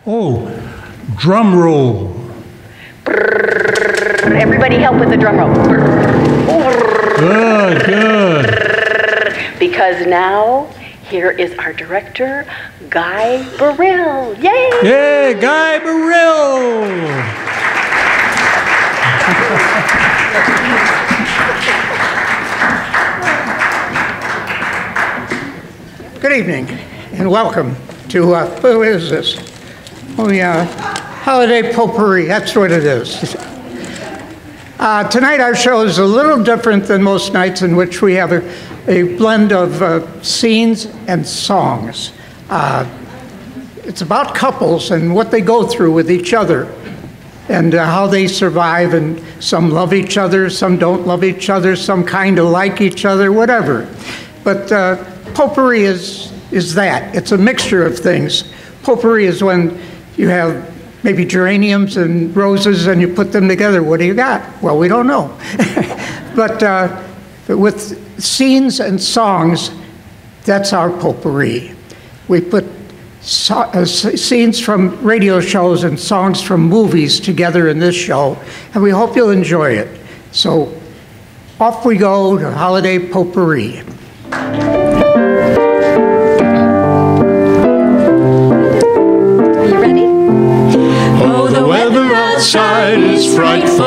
Oh, drum roll. Everybody help with the drum roll. Good, good. Because now, here is our director, Guy Burrell. Yay! Yay, Guy Burrell! Good evening, and welcome to, who is this? Oh yeah, Holiday Potpourri, that's what it is. Tonight our show is a little different than most nights in which we have a blend of scenes and songs. It's about couples and what they go through with each other and how they survive, and some love each other, some don't love each other, some kind of like each other, whatever. But potpourri is that. It's a mixture of things. Potpourri is when you have maybe geraniums and roses and you put them together. What do you got? Well, we don't know. But with scenes and songs, that's our potpourri. We put scenes from radio shows and songs from movies together in this show, and we hope you'll enjoy it. So off we go to Holiday Potpourri. Outside is frightful,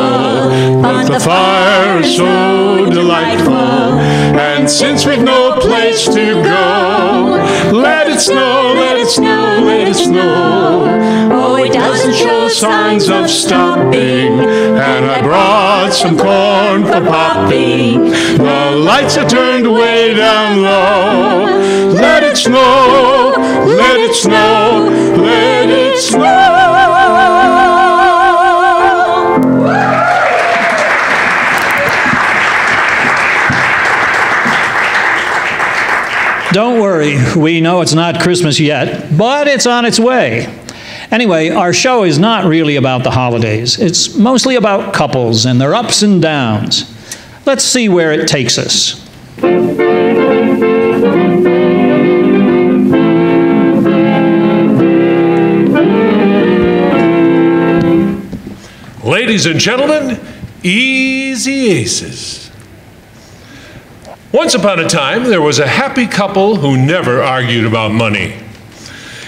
but the fire is so delightful. And since we've no place to go, let it snow, let it snow, let it snow. Oh, it doesn't show signs of stopping, and I brought some corn for popping. The lights are turned way down low. Let it snow, let it snow, let it snow. Don't worry, we know it's not Christmas yet, but it's on its way. Anyway, our show is not really about the holidays. It's mostly about couples and their ups and downs. Let's see where it takes us. Ladies and gentlemen, Easy Aces. Once upon a time, there was a happy couple who never argued about money.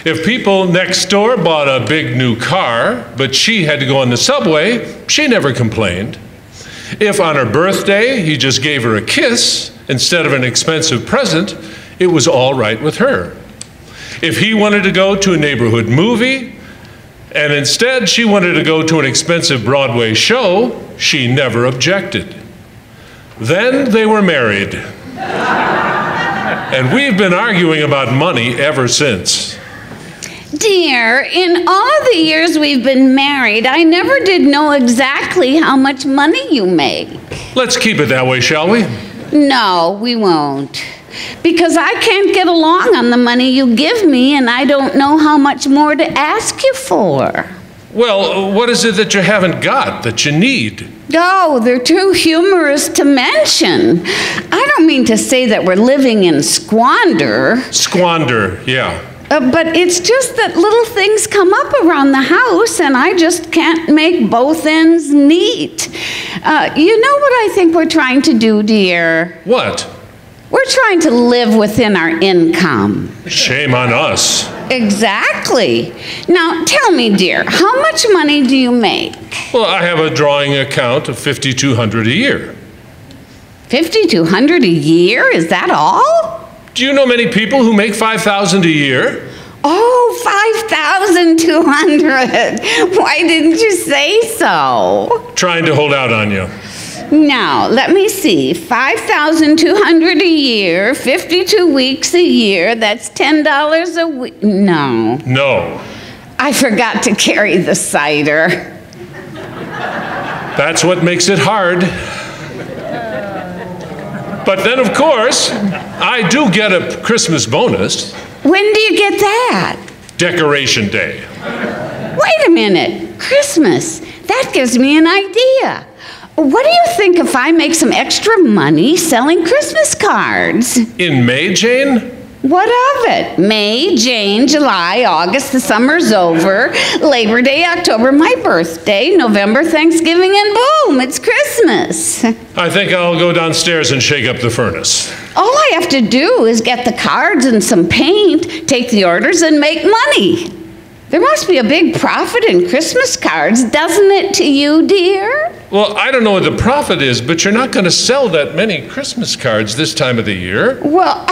If people next door bought a big new car, but she had to go on the subway, she never complained. If on her birthday he just gave her a kiss instead of an expensive present, it was all right with her. If he wanted to go to a neighborhood movie, and instead she wanted to go to an expensive Broadway show, she never objected. Then they were married. And we've been arguing about money ever since. Dear, in all of the years we've been married, I never did know exactly how much money you make. Let's keep it that way, shall we? No, we won't. Because I can't get along on the money you give me, and I don't know how much more to ask you for. Well, what is it that you haven't got, that you need? Oh, they're too humorous to mention. I don't mean to say that we're living in squander. Squander, yeah. But it's just that little things come up around the house, and I just can't make both ends neat. You know what I think we're trying to do, dear? What? We're trying to live within our income. Shame on us. Exactly. Now, tell me, dear, how much money do you make? Well, I have a drawing account of $5,200 a year. $5,200 a year? Is that all? Do you know many people who make $5,000 a year? Oh, 5,200. Why didn't you say so? Trying to hold out on you. Now, let me see. 5,200 a year, 52 weeks a year, that's $10 a week. No. No. I forgot to carry the cider. That's what makes it hard. But then, of course, I do get a Christmas bonus. When do you get that? Decoration Day. Wait a minute. Christmas. That gives me an idea. What do you think if I make some extra money selling Christmas cards? In May, Jane? What of it? May, June, July, August, the summer's over, Labor Day, October, my birthday, November, Thanksgiving, and boom, it's Christmas. I think I'll go downstairs and shake up the furnace. All I have to do is get the cards and some paint, take the orders, and make money. There must be a big profit in Christmas cards, doesn't it to you, dear? Well, I don't know what the profit is, but you're not going to sell that many Christmas cards this time of the year. Well,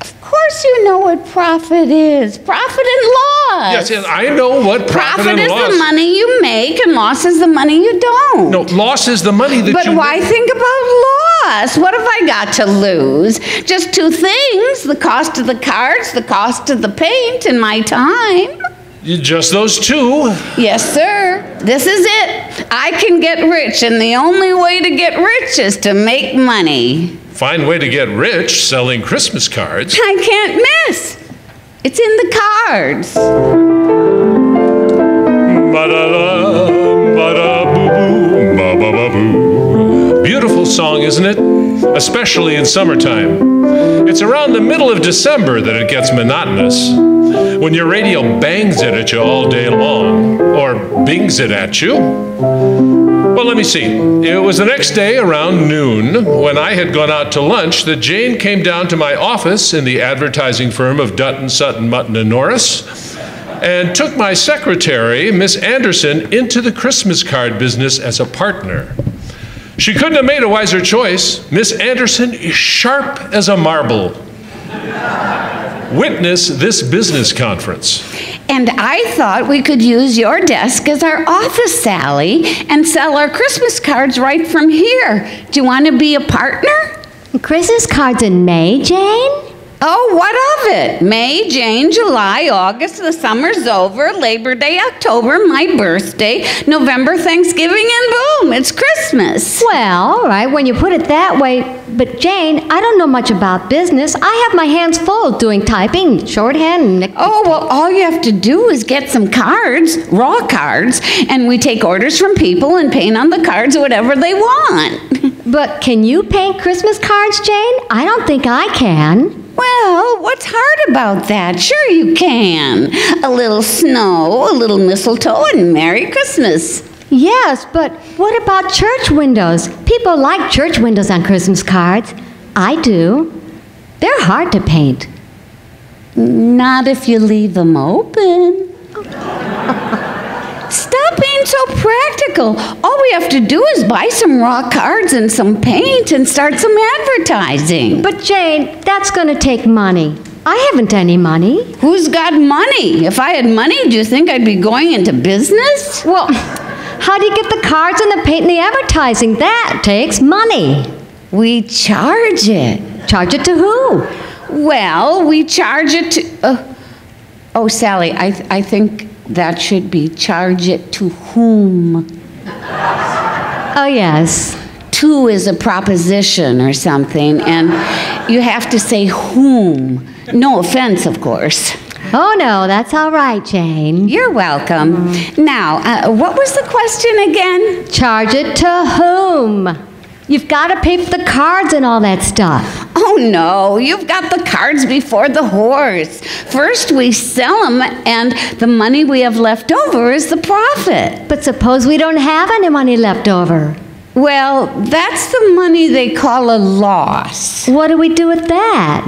of course you know what profit is. Profit and loss. Yes, and I know what profit and is loss. the money you make, and loss is the money you don't. No, loss is the money that But you why make. think about loss? What have I got to lose? Just two things: the cost of the cards, the cost of the paint, and my time. Just those two. Yes, sir. This is it. I can get rich, and the only way to get rich is to make money. Fine way to get rich, selling Christmas cards. I can't miss. It's in the cards. Ba-da-da, ba-da-boo-boo, ba-ba-ba-boo. Beautiful song, isn't it? Especially in summertime. It's around the middle of December that it gets monotonous. When your radio bangs it at you all day long, or bings it at you. Well, let me see. It was the next day around noon when I had gone out to lunch that Jane came down to my office in the advertising firm of Dutton, Sutton, Mutton, and Norris and took my secretary, Miss Anderson, into the Christmas card business as a partner. She couldn't have made a wiser choice. Miss Anderson is sharp as a marble. Witness this business conference. And I thought we could use your desk as our office, Sally, and sell our Christmas cards right from here. Do you want to be a partner? Christmas cards in May, Jane? Oh, what of it? May, June, July, August, the summer's over, Labor Day, October, my birthday, November, Thanksgiving, and boom, it's Christmas. Well, all right, when you put it that way. But Jane, I don't know much about business. I have my hands full doing typing, shorthand, and... Oh, well, all you have to do is get some cards, raw cards, and we take orders from people and paint on the cards whatever they want. But can you paint Christmas cards, Jane? I don't think I can. Well, what's hard about that? Sure you can. A little snow, a little mistletoe, and Merry Christmas. Yes, but what about church windows? People like church windows on Christmas cards. I do. They're hard to paint. Not if you leave them open. Stop being so practical. All we have to do is buy some raw cards and some paint and start some advertising. But Jane, that's going to take money. I haven't any money. Who's got money? If I had money, do you think I'd be going into business? Well, how do you get the cards and the paint and the advertising? That takes money. We charge it. Charge it to who? Well, we charge it to... oh, Sally, I think that should be charge it to whom? Oh, yes. To is a proposition or something, and you have to say whom. No offense, of course. Oh, no, that's all right, Jane. You're welcome. Now, what was the question again? Charge it to whom? You've got to pay for the cards and all that stuff. Oh, no, you've got the cards before the horse. First we sell them, and the money we have left over is the profit. But suppose we don't have any money left over. Well, that's the money they call a loss. What do we do with that?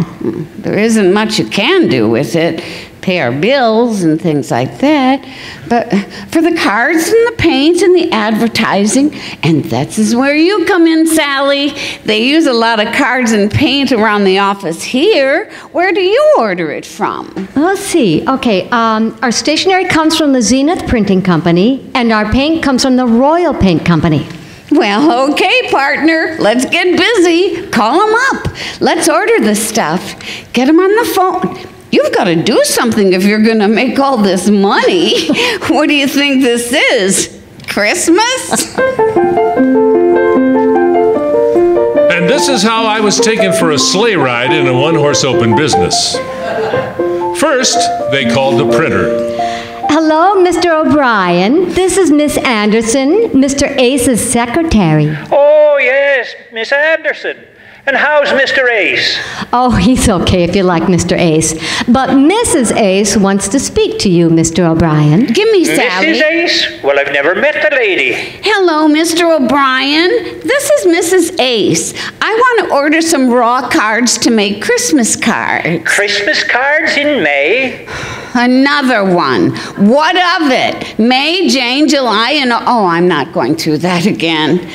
There isn't much you can do with it. Pay our bills and things like that. But for the cards and the paint and the advertising, and that's where you come in, Sally. They use a lot of cards and paint around the office here. Where do you order it from? Let's see. Okay, our stationery comes from the Zenith Printing Company, and our paint comes from the Royal Paint Company. Well, okay, partner. Let's get busy. Call them up. Let's order the stuff. Get them on the phone. You've got to do something if you're going to make all this money. What do you think this is? Christmas? And this is how I was taken for a sleigh ride in a one-horse open business. First, they called the printer. Hello, Mr. O'Brien. This is Miss Anderson, Mr. Ace's secretary. Oh, yes, Miss Anderson. And how's Mr. Ace? Oh, he's okay if you like Mr. Ace. But Mrs. Ace wants to speak to you, Mr. O'Brien. Give me Sally. Mrs. Ace? Well, I've never met the lady. Hello, Mr. O'Brien. This is Mrs. Ace. I want to order some raw cards to make Christmas cards. Christmas cards in May? Another one. What of it? May, June, July, and... Oh, I'm not going through that again.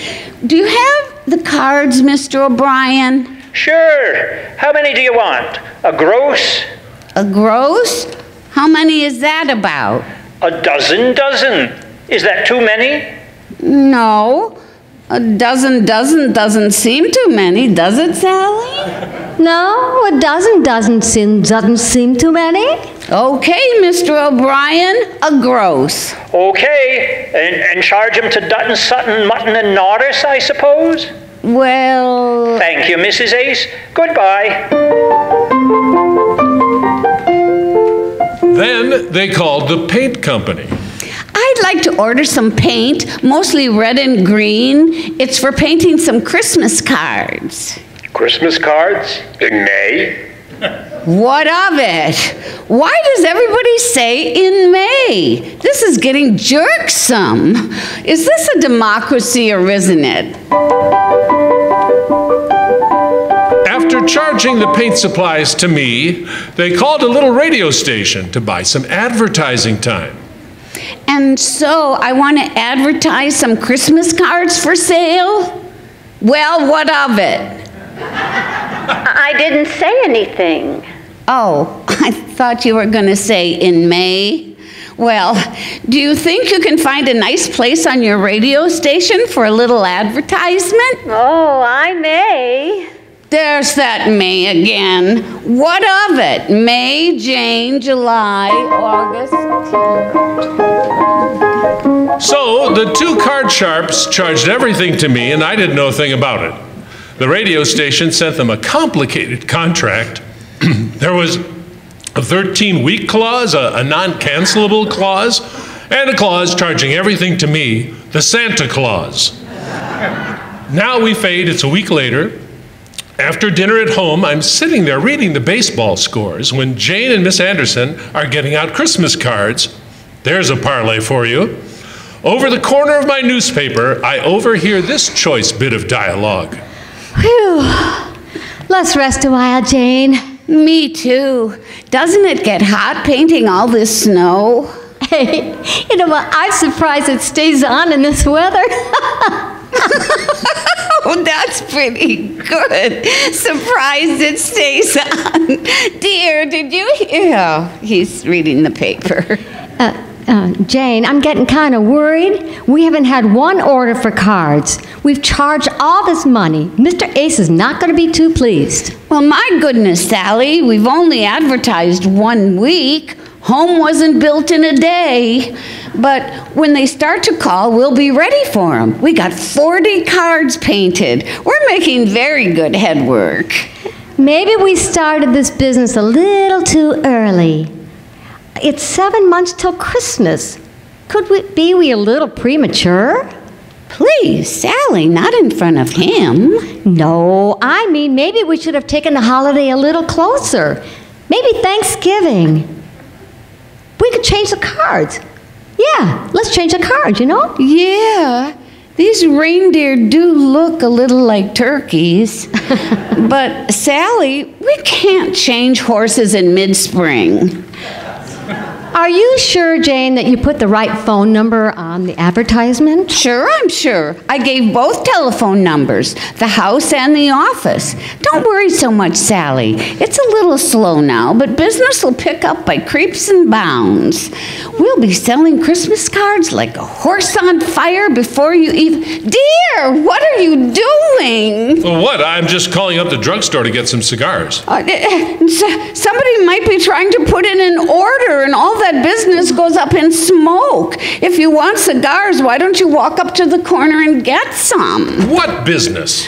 Do you have the cards, Mr. O'Brien? Sure. How many do you want? A gross? A gross? How many is that about? A dozen. Is that too many? No. A dozen doesn't seem too many, does it, Sally? No, a dozen doesn't seem too many. Okay, Mr. O'Brien, a gross. Okay. And charge them to Dutton, Sutton, Mutton, and Norris, I suppose? Well... Thank you, Mrs. Ace. Goodbye. Then they called the paint company. I'd like to order some paint, mostly red and green. It's for painting some Christmas cards. Christmas cards in May? What of it? Why does everybody say in May? This is getting jerksome. Is this a democracy or isn't it? After charging the paint supplies to me, they called a little radio station to buy some advertising time. And so I want to advertise some Christmas cards for sale? Well, what of it? I didn't say anything. Oh, I thought you were going to say in May. Well, do you think you can find a nice place on your radio station for a little advertisement? Oh, I may. There's that May again. What of it? May, June, July, August, September. So the two card sharps charged everything to me, and I didn't know a thing about it. The radio station sent them a complicated contract. There was a 13-week clause, a non-cancelable clause, and a clause charging everything to me, the Santa Claus. Now we fade, it's a week later. After dinner at home, I'm sitting there reading the baseball scores when Jane and Miss Anderson are getting out Christmas cards. There's a parlay for you. Over the corner of my newspaper, I overhear this choice bit of dialogue. Whew. Let's rest a while, Jane. Me too. Doesn't it get hot painting all this snow? Hey, you know what? I'm surprised it stays on in this weather. Oh, that's pretty good. Surprised it stays on. Dear, did you hear? Oh, he's reading the paper. Jane, I'm getting kind of worried. We haven't had one order for cards. We've charged all this money. Mr. Ace is not going to be too pleased. Well, my goodness, Sally, we've only advertised 1 week. Home wasn't built in a day. But when they start to call, we'll be ready for them. We got 40 cards painted. We're making very good head work. Maybe we started this business a little too early. It's 7 months till Christmas. Could we be a little premature? Please, Sally, not in front of him. No, I mean maybe we should have taken the holiday a little closer. Maybe Thanksgiving. We could change the cards. Yeah, let's change the cards, you know? Yeah, these reindeer do look a little like turkeys. But, Sally, we can't change horses in mid-spring. Are you sure, Jane, that you put the right phone number on the advertisement? Sure, I'm sure. I gave both telephone numbers, the house and the office. Don't worry so much, Sally. It's a little slow now, but business will pick up by creeps and bounds. We'll be selling Christmas cards like a horse on fire before you even... Dear, what are you doing? Well, what? I'm just calling up the drugstore to get some cigars. Somebody might be trying to put in an order and all that business goes up in smoke. If you want cigars, why don't you walk up to the corner and get some? What business?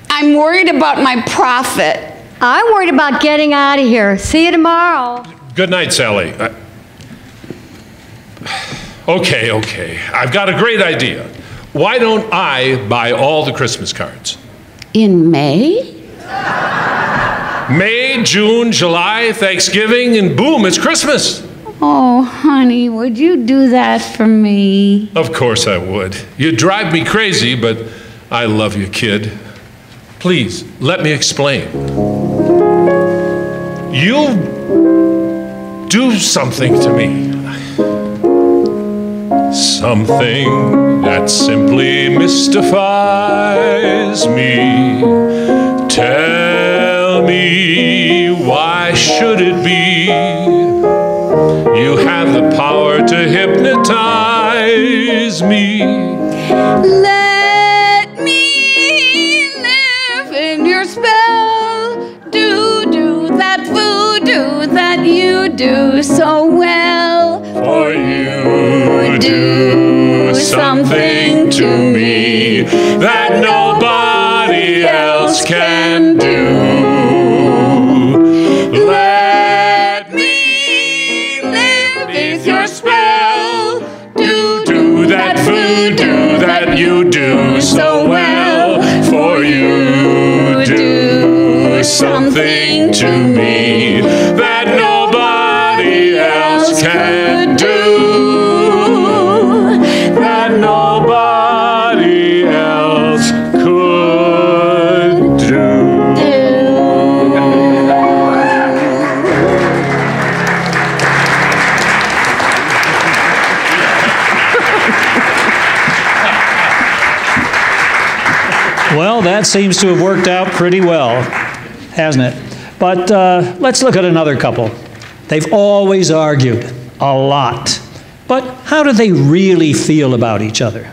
I'm worried about my profit. I'm worried about getting out of here. See you tomorrow. Good night, Sally. Okay. I've got a great idea. Why don't I buy all the Christmas cards? In May? May, June, July, Thanksgiving, and boom, it's Christmas. Oh, honey, would you do that for me? Of course I would. You drive me crazy, but I love you, kid. Please, let me explain. You'll do something to me. Something that simply mystifies me. Tell me, why should it be? You have the power to hypnotize me. Let me live in your spell. Do that voodoo that you do so well. For you do something to me that nobody else can do. Let me live with your spell. Do that voodoo that you do so well. For you do something to me that nobody else can do. That nobody else could do. Well, that seems to have worked out pretty well, hasn't it? But let's look at another couple. They've always argued a lot. But how do they really feel about each other?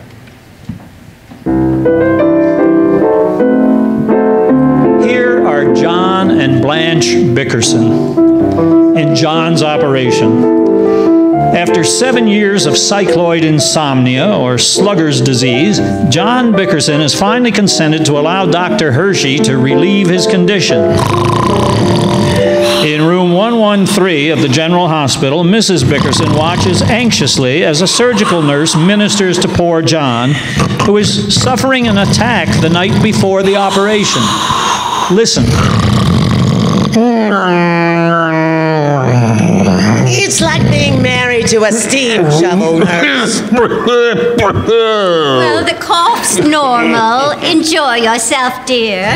Here are John and Blanche Bickerson in John's operation. After 7 years of cycloid insomnia, or slugger's disease, John Bickerson has finally consented to allow Dr. Hershey to relieve his condition. In room 113 of the General Hospital, Mrs. Bickerson watches anxiously as a surgical nurse ministers to poor John, who is suffering an attack the night before the operation. Listen. It's like being married to a steam shovel, nurse. Well, the cough's normal. Enjoy yourself, dear.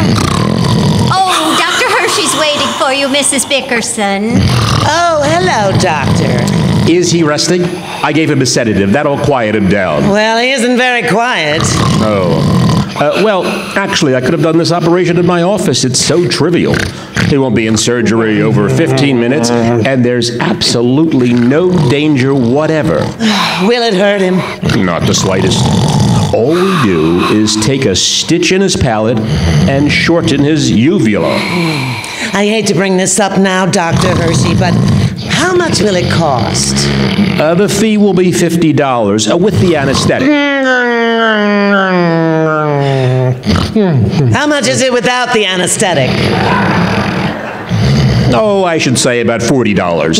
Oh, Dr. Hershey's waiting for you, Mrs. Bickerson. Oh, hello, doctor. Is he resting? I gave him a sedative. That'll quiet him down. Well, he isn't very quiet. Oh. Well, actually, I could have done this operation in my office. It's so trivial. He won't be in surgery over 15 minutes, and there's absolutely no danger whatever. Will it hurt him? Not the slightest. All we do is take a stitch in his palate and shorten his uvula. I hate to bring this up now, Dr. Hershey, but how much will it cost? The fee will be $50 with the anesthetic. How much is it without the anesthetic? Oh, I should say about $40.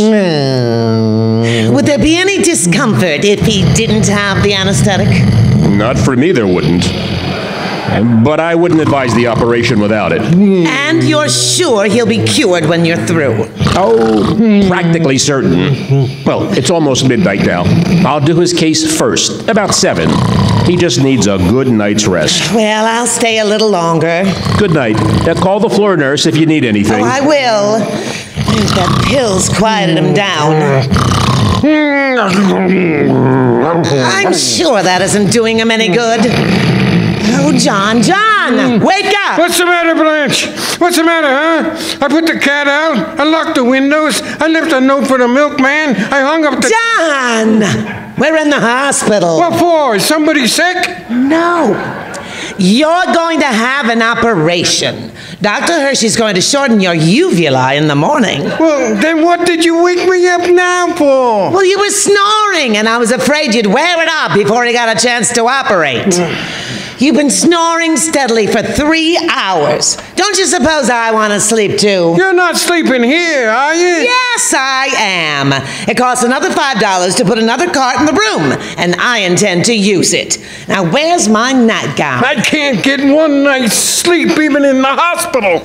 Would there be any discomfort if he didn't have the anesthetic? Not for me, there wouldn't. But I wouldn't advise the operation without it. And you're sure he'll be cured when you're through? Oh, practically certain. Well, it's almost midnight now. I'll do his case first, about 7. He just needs a good night's rest. Well, I'll stay a little longer. Good night. Call the floor nurse if you need anything. Oh, I will. That pill's quieted him down. I'm sure that isn't doing him any good. Oh, John, wake up! What's the matter, Blanche? What's the matter, huh? I put the cat out. I locked the windows. I left a note for the milkman. I hung up the... John! We're in the hospital. What for? Is somebody sick? No. You're going to have an operation. Dr. Hershey's going to shorten your uvula in the morning. Well, then what did you wake me up now for? Well, you were snoring, and I was afraid you'd wear it out before he got a chance to operate. You've been snoring steadily for 3 hours. Don't you suppose I want to sleep too? You're not sleeping here, are you? Yes, I am. It costs another $5 to put another cart in the room, and I intend to use it. Now, where's my nightgown? I can't get one night's sleep even in the hospital.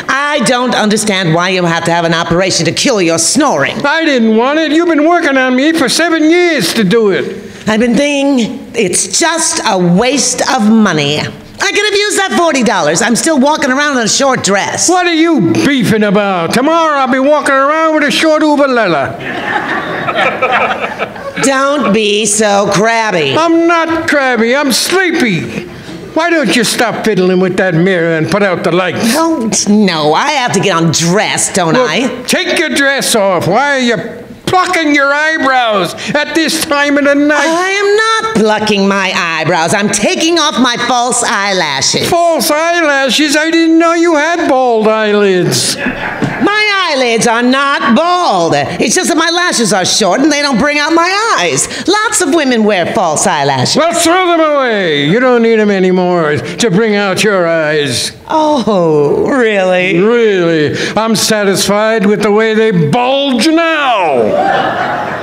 I don't understand why you have to have an operation to cure your snoring. I didn't want it. You've been working on me for 7 years to do it. I've been thinking it's just a waste of money. I could have used that $40. I'm still walking around in a short dress. What are you beefing about? Tomorrow I'll be walking around with a short ubalella. Don't be so crabby. I'm not crabby. I'm sleepy. Why don't you stop fiddling with that mirror and put out the lights? No, I have to get undressed, don't I? Take your dress off. Why are you plucking your eyebrows at this time of the night? I am not plucking my eyebrows. I'm taking off my false eyelashes. False eyelashes? I didn't know you had bald eyelids. My eyelids are not bald. It's just that my lashes are short and they don't bring out my eyes. Lots of women wear false eyelashes. Well, throw them away. You don't need them anymore to bring out your eyes. Oh, really? Really. I'm satisfied with the way they bulge now.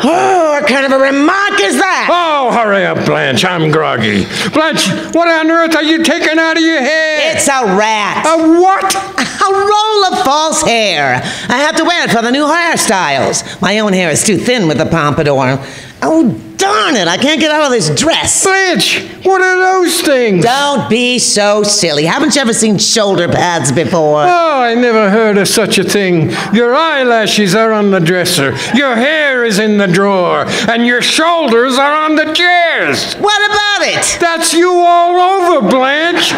Oh, what kind of a remark is that? Oh, hurry up, Blanche. I'm groggy. Blanche, what on earth are you taking out of your hair? It's a rat. A what? A roll of false hair. I have to wear it for the new hairstyles. My own hair is too thin with the pompadour. Oh, darn it, I can't get out of this dress. Blanche, what are those things? Don't be so silly. Haven't you ever seen shoulder pads before? Oh, I never heard of such a thing. Your eyelashes are on the dresser, your hair is in the drawer, and your shoulders are on the chairs. What about it? That's you all over, Blanche.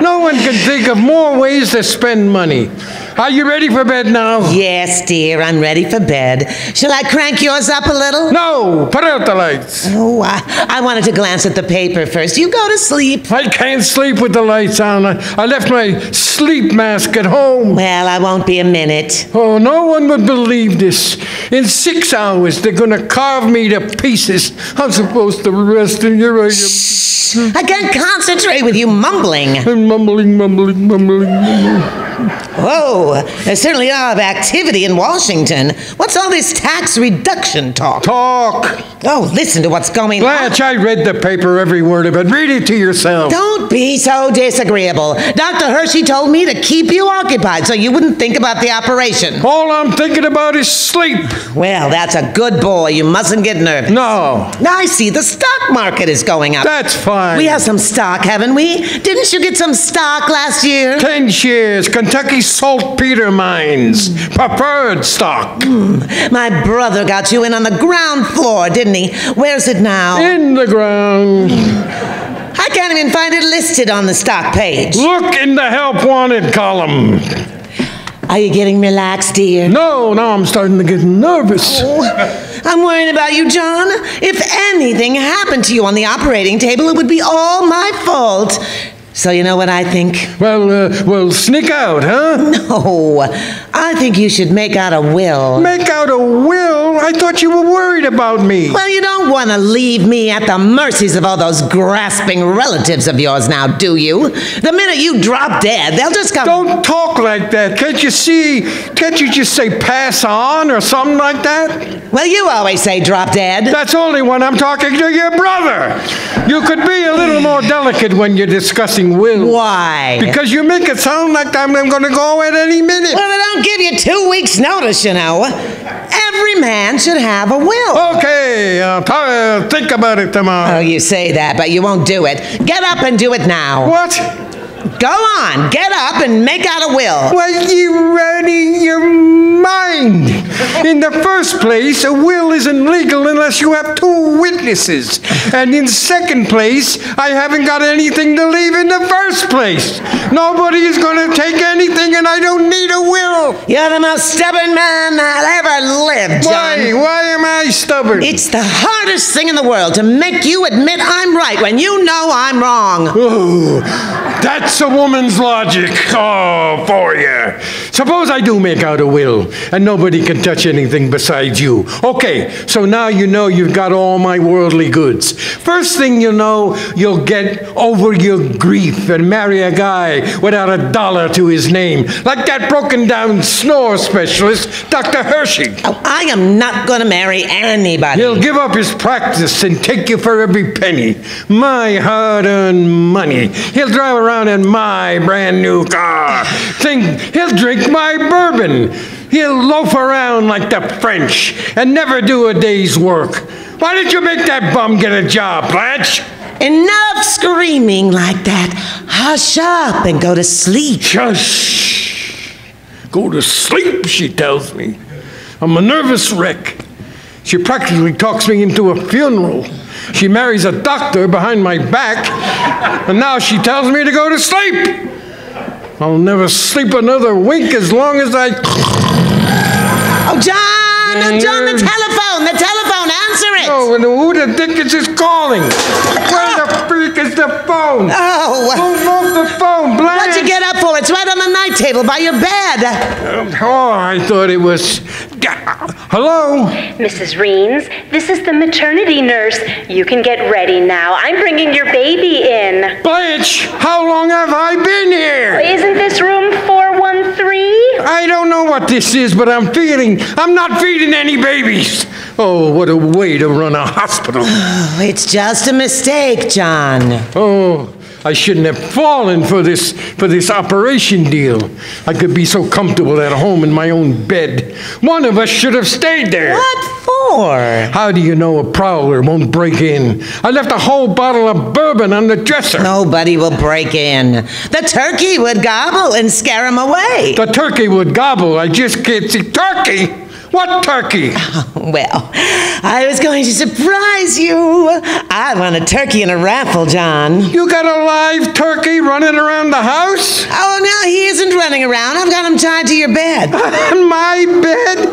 No one can think of more ways to spend money. Are you ready for bed now? Yes, dear, I'm ready for bed. Shall I crank yours up a little? No, put out the lights. Oh, I wanted to glance at the paper first. You go to sleep. I can't sleep with the lights on. I left my sleep mask at home. Well, I won't be a minute. Oh, no one would believe this. In 6 hours, they're going to carve me to pieces. I'm supposed to rest in your eye. Shh! I can't concentrate with you mumbling. I'm mumbling. Whoa, there's certainly a lot of activity in Washington. What's all this tax reduction talk? Oh, listen to what's going on. Blanche, I read the paper, every word of it. Read it to yourself. Don't be so disagreeable. Dr. Hershey told me to keep you occupied so you wouldn't think about the operation. All I'm thinking about is sleep. Well, that's a good boy. You mustn't get nervous. No. Now I see the stock market is going up. That's fine. We have some stock, haven't we? Didn't you get some stock last year? 10 shares, Kentucky Saltpeter Mines, preferred stock. My brother got you in on the ground floor, didn't he? Where's it now? In the ground. I can't even find it listed on the stock page. Look in the help wanted column. Are you getting relaxed, dear? No, now I'm starting to get nervous. Oh, I'm worried about you, John. If anything happened to you on the operating table, it would be all my fault. So you know what I think? Well, sneak out, huh? No, I think you should make out a will. Make out a will? I thought you were worried about me. Well, you don't want to leave me at the mercies of all those grasping relatives of yours now, do you? The minute you drop dead, they'll just come... Don't talk like that. Can't you see? Can't you just say pass on or something like that? Well, you always say drop dead. That's only when I'm talking to your brother. You could be a little more delicate when you're discussing will. Why? Because you make it sound like I'm going to go at any minute. Well, they don't give you 2 weeks' notice, you know. Every man should have a will. Okay, think about it tomorrow. Oh, you say that, but you won't do it. Get up and do it now. What? Go on, get up and make out a will. Well, you're out of your mind. In the first place, a will isn't legal unless you have 2 witnesses. And in second place, I haven't got anything to leave in the first place. Nobody is going to take anything, and I don't need a will. You're the most stubborn man that ever lived, John. Why am I stubborn? It's the hardest thing in the world to make you admit I'm right when you know I'm wrong. Oh, that's a woman's logic. Oh, for you. Suppose I do make out a will, and nobody can touch anything besides you. Okay, so now you know you've got all my worldly goods. First thing you know, you'll get over your grief and marry a guy without a dollar to his name, like that broken-down snore specialist, Dr. Hershey. Oh, I am not going to marry anybody. He'll give up his practice and take you for every penny. My hard-earned money. He'll drive around around in my brand new car. He'll drink my bourbon. He'll loaf around like the French and never do a day's work. Why did you make that bum get a job, Blanche? Enough screaming like that. Hush up and go to sleep. Shush. Go to sleep, she tells me. I'm a nervous wreck. She practically talks me into a funeral. She marries a doctor behind my back, and now she tells me to go to sleep. I'll never sleep another wink as long as I... Oh, John! John, the telephone! Answer it! Oh, who the dickens is calling? Where the freak is the phone? Oh! Who moved the phone, Blanche? What'd you get up for? It's right on the night table by your bed. Oh, I thought it was... Hello? Mrs. Reams, this is the maternity nurse. You can get ready now. I'm bringing your baby in. Blanche, how long have I been here? Isn't this room 413? I don't know what this is, but I'm not feeding any babies. Oh, what a way to run a hospital. Oh, it's just a mistake, John. Oh, I shouldn't have fallen for this operation deal. I could be so comfortable at home in my own bed. One of us should have stayed there. What for? How do you know a prowler won't break in? I left a whole bottle of bourbon on the dresser. Nobody will break in. The turkey would gobble and scare him away. The turkey would gobble. I just can't see turkey. What turkey? Oh, well, I was going to surprise you. I won a turkey in a raffle, John. You got a live turkey running around the house? Oh, no, he isn't running around. I've got him tied to your bed. On my bed?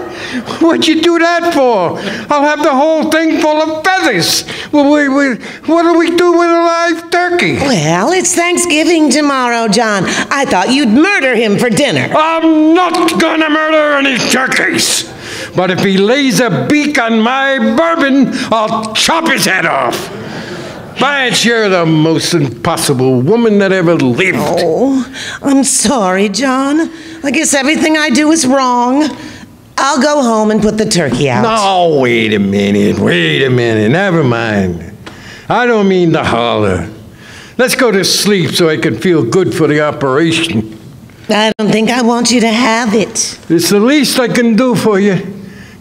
What'd you do that for? I'll have the whole thing full of feathers. Well, what do we do with a live turkey? Well, it's Thanksgiving tomorrow, John. I thought you'd murder him for dinner. I'm not gonna murder any turkeys. But if he lays a beak on my bourbon, I'll chop his head off. Blanche, you're the most impossible woman that ever lived. Oh, I'm sorry, John. I guess everything I do is wrong. I'll go home and put the turkey out. No, wait a minute. Never mind. I don't mean to holler. Let's go to sleep so I can feel good for the operation. I don't think I want you to have it. It's the least I can do for you.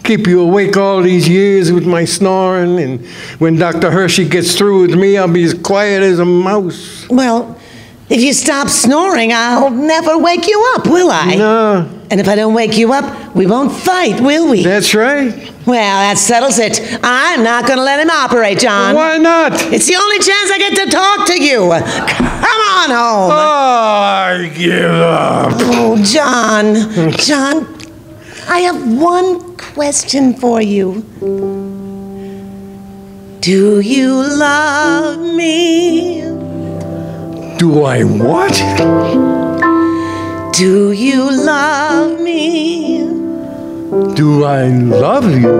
Keep you awake all these years with my snoring, and when Dr. Hershey gets through with me, I'll be as quiet as a mouse. Well, if you stop snoring, I'll never wake you up, will I? No. And if I don't wake you up, we won't fight, will we? That's right. Well, that settles it. I'm not going to let him operate, John. Why not? It's the only chance I get to talk to you. Come on home. Oh, I give up. Oh, John, I have one question for you. Do you love me? Do I what? Do you love me? Do I love you?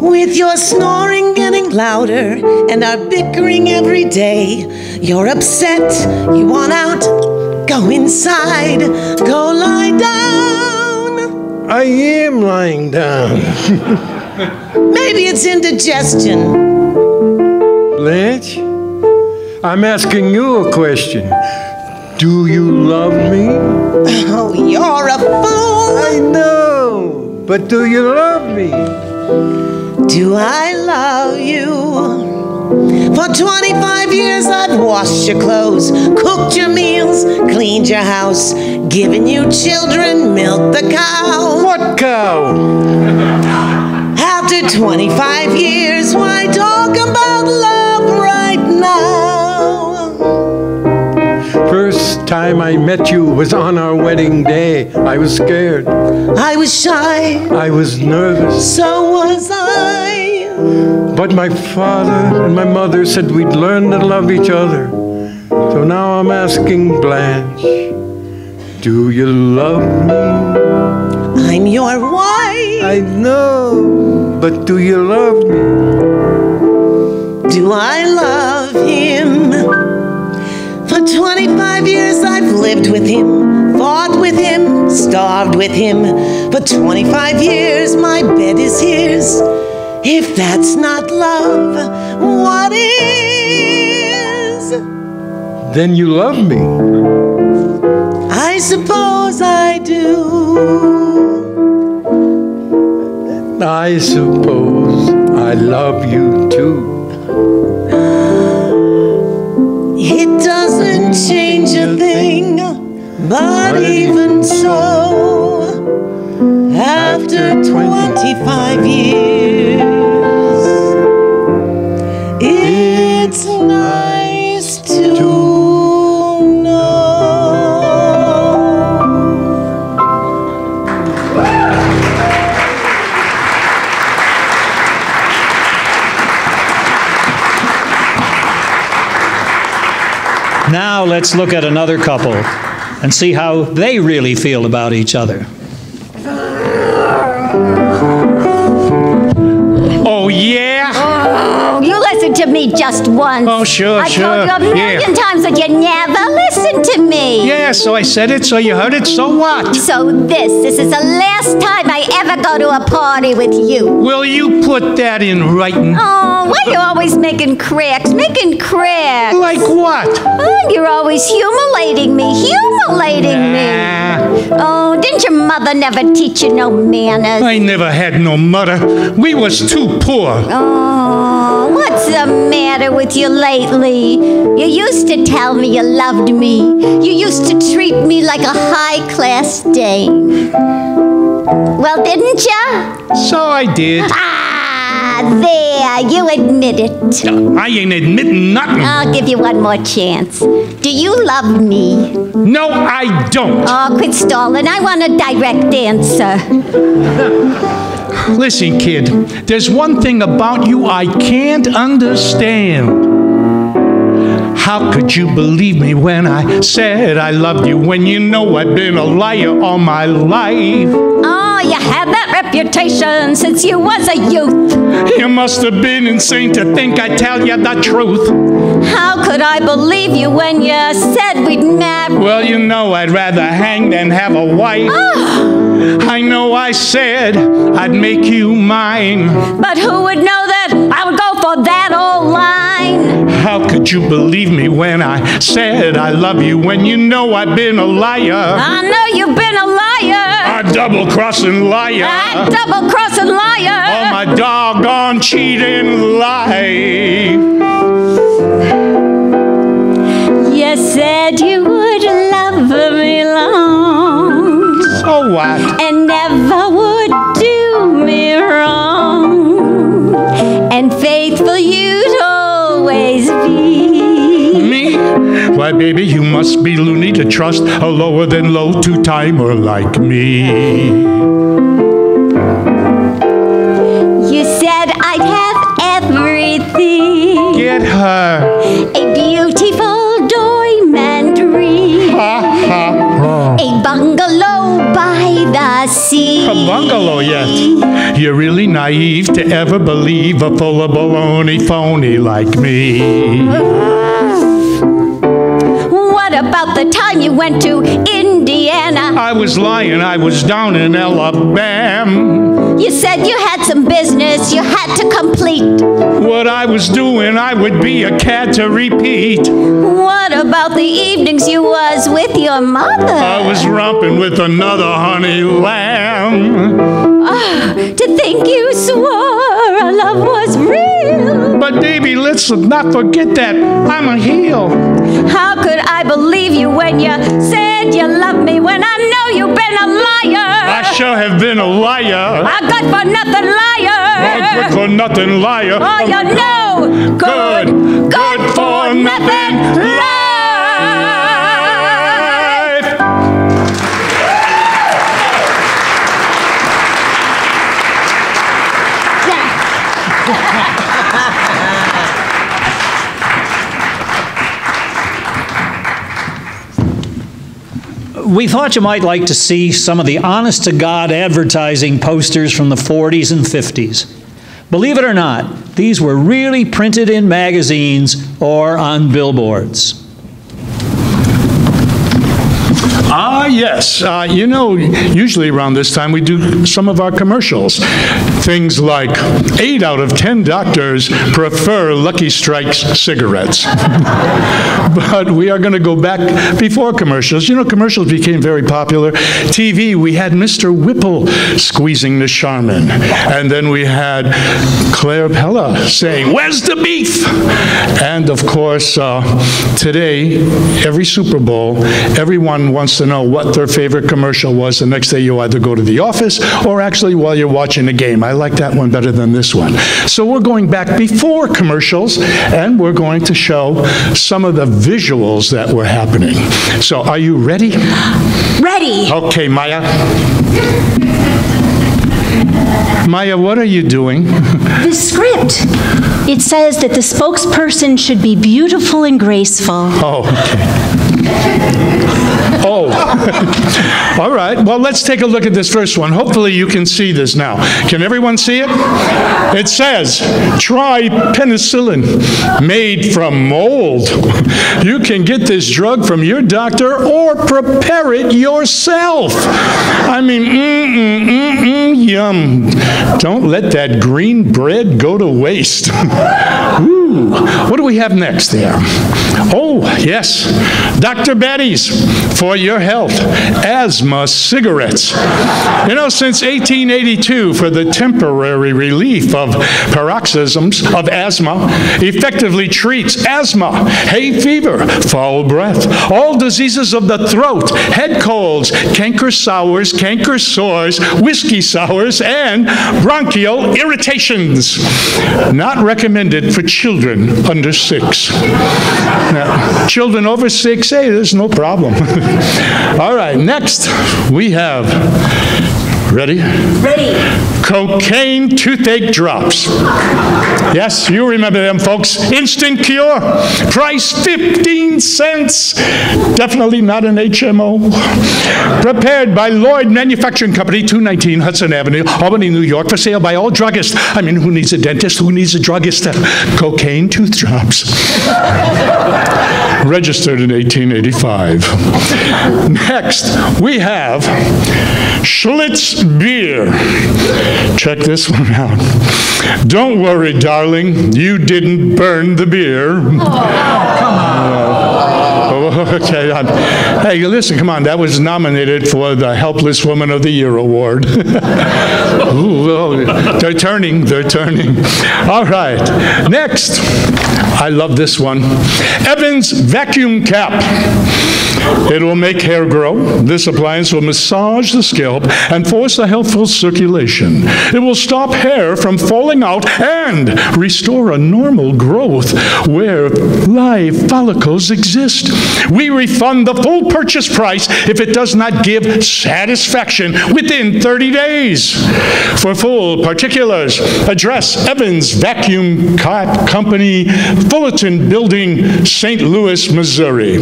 With your snoring getting louder and our bickering every day, you're upset, you want out, go inside, go lie down. I am lying down. Maybe it's indigestion. Blanche, I'm asking you a question. Do you love me? Oh, you're a fool. I know, but do you love me? Do I love you? For 25 years I've washed your clothes, cooked your meals, cleaned your house, given you children, milked the cow. What cow? After 25 years, why talk about love right now? First time I met you was on our wedding day. I was scared. I was shy. I was nervous. So was I. But my father and my mother said we'd learn to love each other. So now I'm asking Blanche, do you love me? I'm your wife. I know, but do you love me? Do I love him? For 25 years I've lived with him, fought with him, starved with him. For 25 years my bed is his. If that's not love, what is? then you love me. I suppose I do. I suppose I love you too. It doesn't change a thing, but even so, after 25 years, it's nice to know. Now let's look at another couple and see how they really feel about each other. Oh, yeah? Oh, you listen to me just once. Oh, sure, I told you a million times that you never listen to me. Yeah, so I said it, so you heard it, so what? So this is the last time I ever go to a party with you. Will you put that in writing? Oh, why are you always making cracks? Making cracks. Like what? Oh, you're always humiliating me. Humiliating me. Oh, didn't your mother never teach you no manners? I never had no mother. We was too poor. Oh, what's the matter with you lately? You used to tell me you loved me. You used to treat me like a high-class dame. Well, didn't you? So I did. Ah, there, you admit it. I ain't admitting nothing. I'll give you one more chance. Do you love me? No, I don't. Oh, quit stalling. I want a direct answer. Listen, kid, there's one thing about you I can't understand. How could you believe me when I said I loved you when you know I've been a liar all my life? Oh, you had that reputation since you was a youth. You must have been insane to think I'd tell you the truth. How could I believe you when you said we'd marry? Well, you know I'd rather hang than have a wife. I know I said I'd make you mine. But who would know that I would go for that old line? How could you believe me when I said I love you when you know I've been a liar? I know you've been a liar. A double-crossing liar. A double-crossing liar. All my doggone cheating life. You said you would love me long. So what? And never would do me wrong. And faithful you'd always be. Me? Why, baby, you must be loony to trust a lower than low two-timer like me. You said I'd have everything. Get her. A beautiful diamond ring. A bungalow by the sea. A bungalow yet? You're really naive to ever believe a full of baloney phony like me. What about the time you went to Indiana? I was lying, I was down in Alabama. You said you had some business you had to complete. What I was doing, I would be a cad to repeat. What about the evenings you was with your mother? I was romping with another honey lamb. Oh, to think you swore our love was real. But baby, let's not forget that I'm a heel. How could I believe you when you said you loved me when I know you've been a liar? I sure have been a liar. A good-for-nothing liar. A good-for-nothing liar. Oh, you know, good-for-nothing liar. We thought you might like to see some of the honest-to-God advertising posters from the 40s and 50s. Believe it or not, these were really printed in magazines or on billboards. Yes. You know, usually around this time we do some of our commercials. Things like 8 out of 10 doctors prefer Lucky Strikes cigarettes. But we are going to go back before commercials. You know, commercials became very popular. TV, we had Mr. Whipple squeezing the Charmin. And then we had Claire Pella saying, "Where's the beef?" And of course, today, every Super Bowl, everyone wants to know what their favorite commercial was. The next day you either go to the office or actually while you're watching the game. I like that one better than this one. So we're going back before commercials and we're going to show some of the visuals that were happening. So are you ready? Ready. Okay, Maya. Maya, what are you doing? The script. It says that the spokesperson should be beautiful and graceful. Oh, okay. Oh, all right. Well, let's take a look at this first one. Hopefully you can see this now. Can everyone see it? It says, try penicillin made from mold. You can get this drug from your doctor or prepare it yourself. I mean, yum. Don't let that green bread go to waste. Ooh, what do we have next there? Oh, yes, Dr. Betty's for your health, asthma cigarettes. You know, since 1882, for the temporary relief of paroxysms of asthma, effectively treats asthma, hay fever, foul breath, all diseases of the throat, head colds, canker sours, canker sores, whiskey sours, and bronchial irritations. Not recommended for children under 6. Now, children over 6, hey, there's no problem. All right, next we have, ready? Ready. Cocaine toothache drops. Yes, you remember them, folks. Instant cure. Price 15 cents. Definitely not an HMO. Prepared by Lloyd Manufacturing Company, 219 Hudson Avenue, Albany, New York, for sale by all druggists. I mean, who needs a dentist? Who needs a druggist? Cocaine tooth drops. Registered in 1885. Next, we have Schlitz beer. Check this one out. Don't worry, darling, you didn't burn the beer. Oh, come on. Okay. Hey, listen, come on. That was nominated for the Helpless Woman of the Year award. Ooh, oh, they're turning. All right. Next. I love this one. Evans vacuum cap. It will make hair grow. This appliance will massage the scalp and force a healthful circulation. It will stop hair from falling out and restore a normal growth where live follicles exist. We refund the full purchase price if it does not give satisfaction within 30 days. For full particulars, address Evans Vacuum Company, Fullerton Building, St. Louis, Missouri.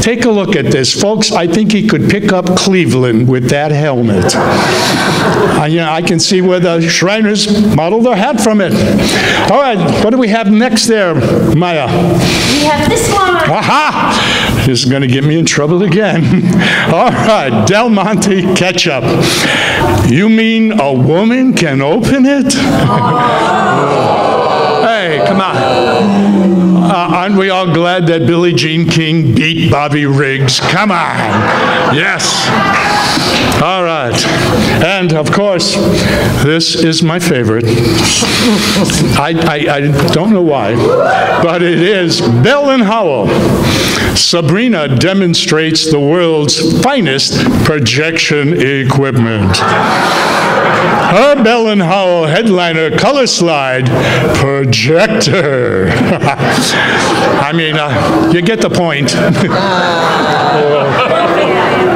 Take a look at this, folks. I think he could pick up Cleveland with that helmet. I can see where the Shriners modeled their hat from it. All right, what do we have next there, Maya? We have this one. Aha! This is going to get me in trouble again. All right, Del Monte ketchup. You mean a woman can open it? Hey, come on. Aren't we all glad that Billie Jean King beat Bobby Riggs? Come on. Yes. All right. And, of course, this is my favorite. I don't know why, but it is Bell & Howell. Sabrina demonstrates the world's finest projection equipment. Her Bell & Howell headliner color slide projector. I mean, you get the point.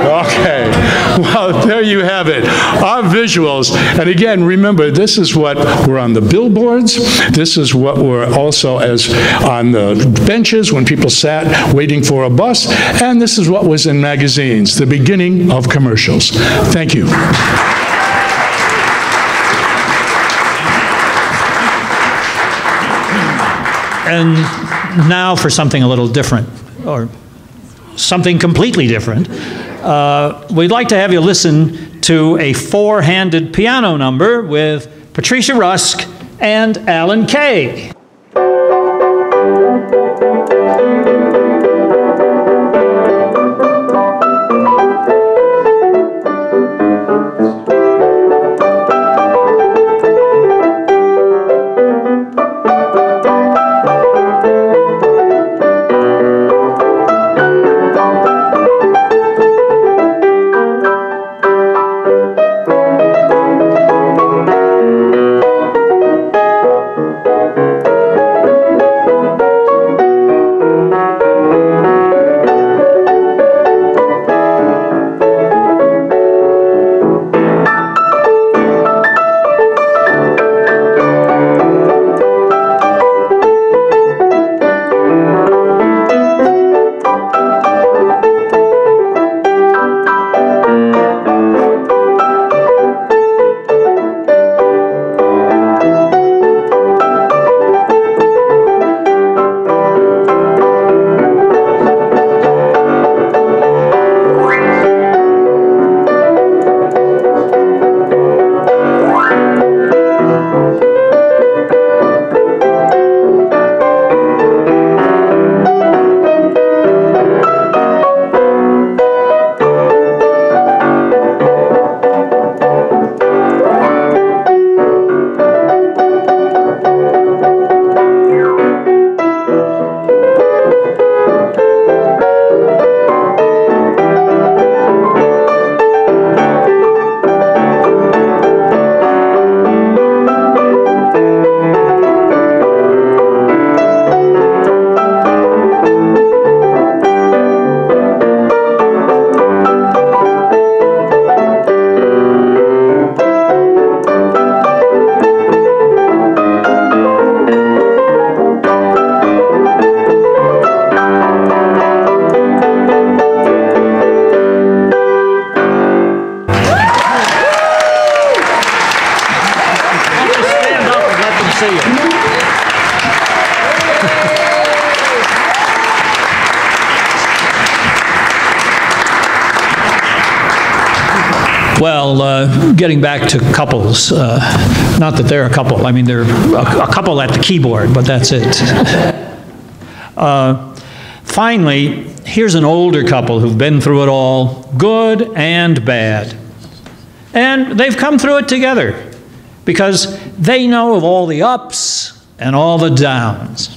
Okay. Well, there you have it. Our visuals. And again, remember, this is what were on the billboards. This is what were also as on the benches when people sat waiting for a bus. And this is what was in magazines, the beginning of commercials. Thank you. And now for something a little different, or something completely different. we'd like to have you listen to a four-handed piano number with Patricia Rusk and Alan Kay. Well, getting back to couples, not that they're a couple. I mean, they're a couple at the keyboard, but that's it. Finally, here's an older couple who've been through it all, good and bad. And they've come through it together because they know of all the ups and all the downs.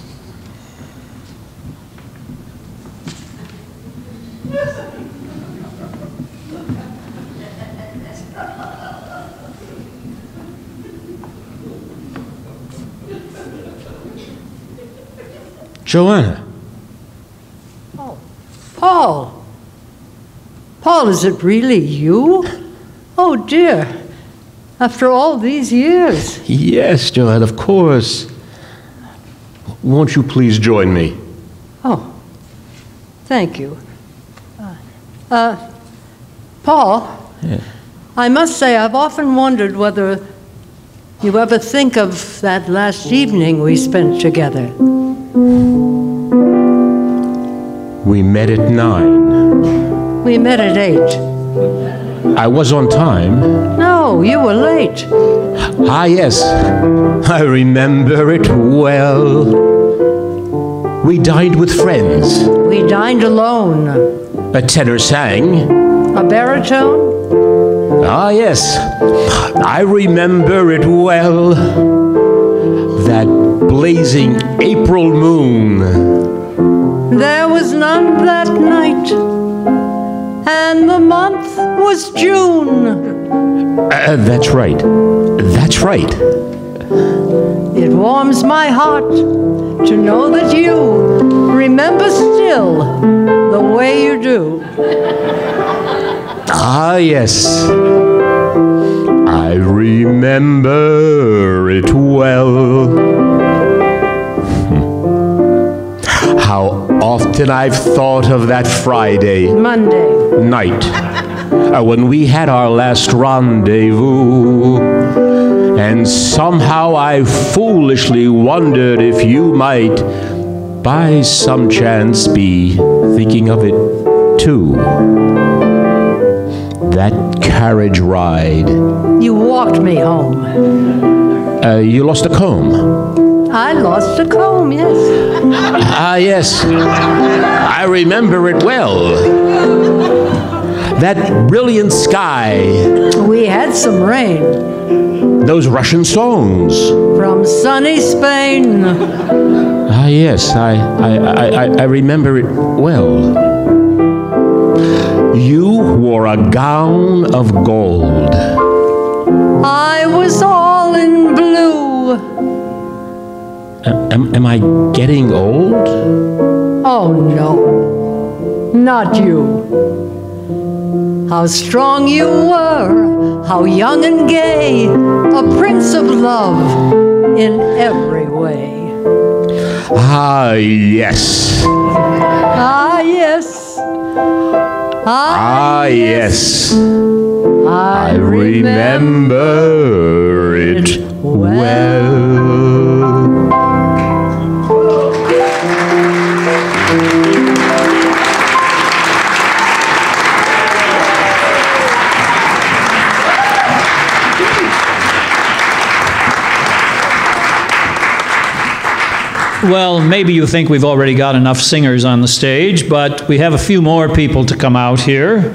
Joanna. Oh, Paul. Paul, is it really you? Oh, dear. After all these years. Yes, Joanne, of course. Won't you please join me? Oh, thank you. Paul, Yeah. I must say I've often wondered whether you ever think of that last evening we spent together. We met at 9. We met at 8. I was on time. No, you were late. Ah, yes. I remember it well. We dined with friends. We dined alone. A tenor sang. A baritone? Ah, yes. I remember it well. That blazing April moon. There was none that night, and the month was June. That's right. That's right. It warms my heart to know that you remember still the way you do. Ah, yes. I remember it well. How often I've thought of that Friday Monday night when we had our last rendezvous, and somehow I foolishly wondered if you might, by some chance, be thinking of it too. that carriage ride. You walked me home. You lost a comb. I lost a comb, yes. Ah, yes. I remember it well. That brilliant sky. We had some rain. Those Russian songs. From sunny Spain. Ah, yes, I remember it well. You wore a gown of gold. I was all in blue. Am I getting old? Oh, no. Not you. How strong you were, how young and gay, a prince of love in every way. Ah, yes. Ah, yes. Ah, yes. I remember it well. Well, maybe you think we've already got enough singers on the stage, but we have a few more people to come out here.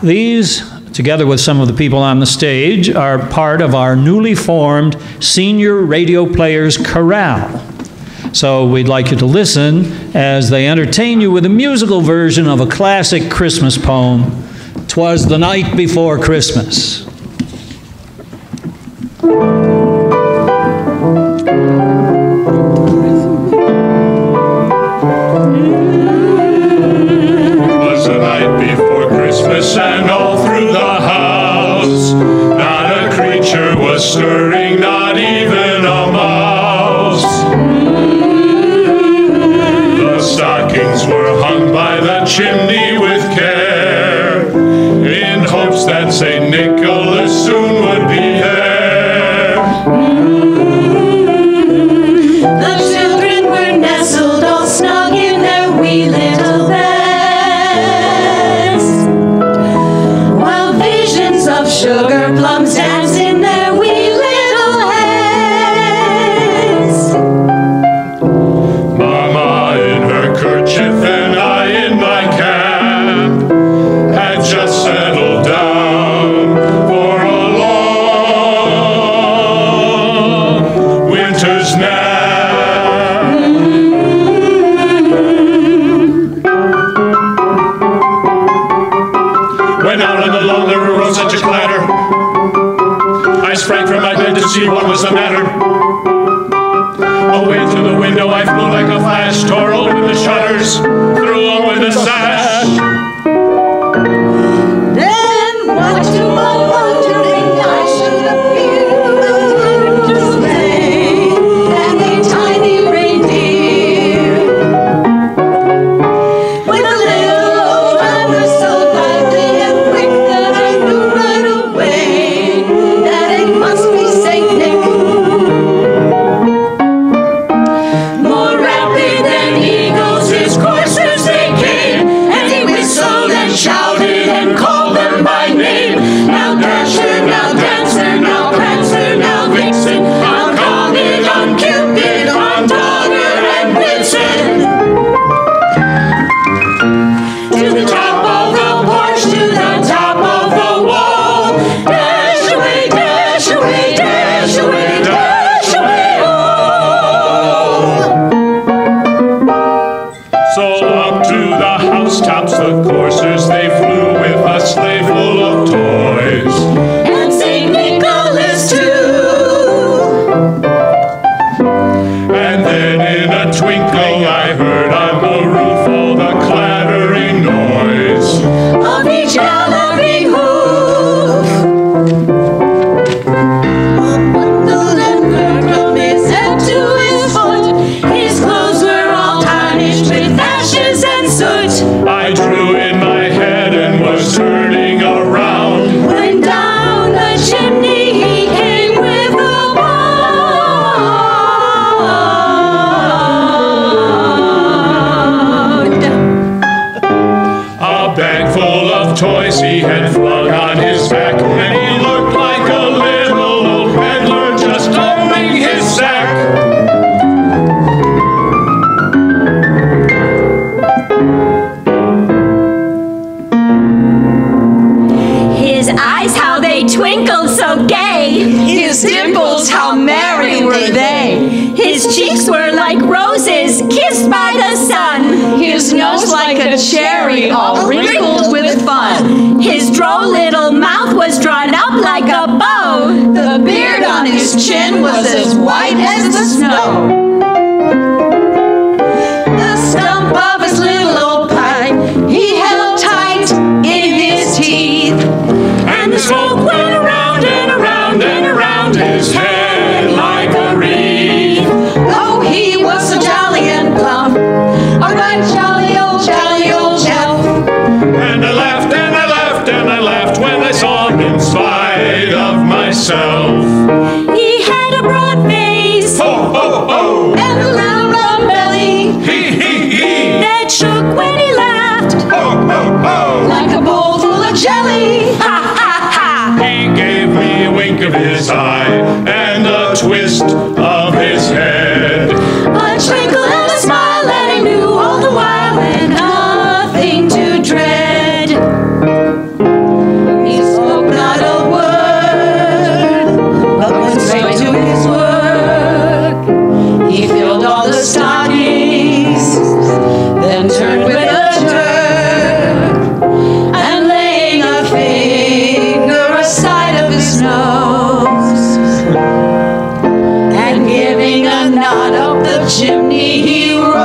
These, together with some of the people on the stage, are part of our newly formed Senior Radio Players Chorale. So we'd like you to listen as they entertain you with a musical version of a classic Christmas poem, "'Twas the Night Before Christmas." And all through the house, not a creature was stirring, not even a mouse. The stockings were hung by the chimney with care, in hopes that St. Nicholas soon would be there. The children were nestled all snug in their wee little beds, sugar plums dance in their wee little heads. Mama in her kerchief and I in my cap had just settled down for a long winter's nap. When out on the lawn there arose such a clatter, I sprang from my bed to see what was the matter. Away to the window I flew like a flash, tore open the shutters, threw open the sash. Then what to my wondering I should appear to sleigh and a tiny reindeer. With a little old driver so lively and quick that I knew right away that it must be Saint Nick. More rapid than eagles his coursers they came, and had flung on his back, and he looked like a little old peddler just owning his sack. His eyes, how they twinkled so gay. His dimples, how merry were they. His cheeks were like roses kissed by the sun. His nose like a cherry, all wrinkled with fun. His droll little mouth was drawn up like a bow. The beard on his chin was as white as the snow. The stump of his little old pipe he held tight in his teeth. And the smoke went around and around and around his head like a wreath. Oh, he was so jolly and plump, a right jolly old chap. And I laughed and I laughed and I laughed when I saw him in spite of myself. He had a broad face, ho, ho, ho, and a little round belly, he, that shook when he laughed, ho, ho, ho, like a bowl full of jelly. Ha, ha, ha. He gave me a wink of his eye and a twist of his head. A twinkle and a smile, and I knew all the while and nothing to dread. He spoke not a word, but went straight to his work. He filled all the stockings, then turned with a jerk, and laying a finger aside of his nose, and giving a nod up the chimney he rose.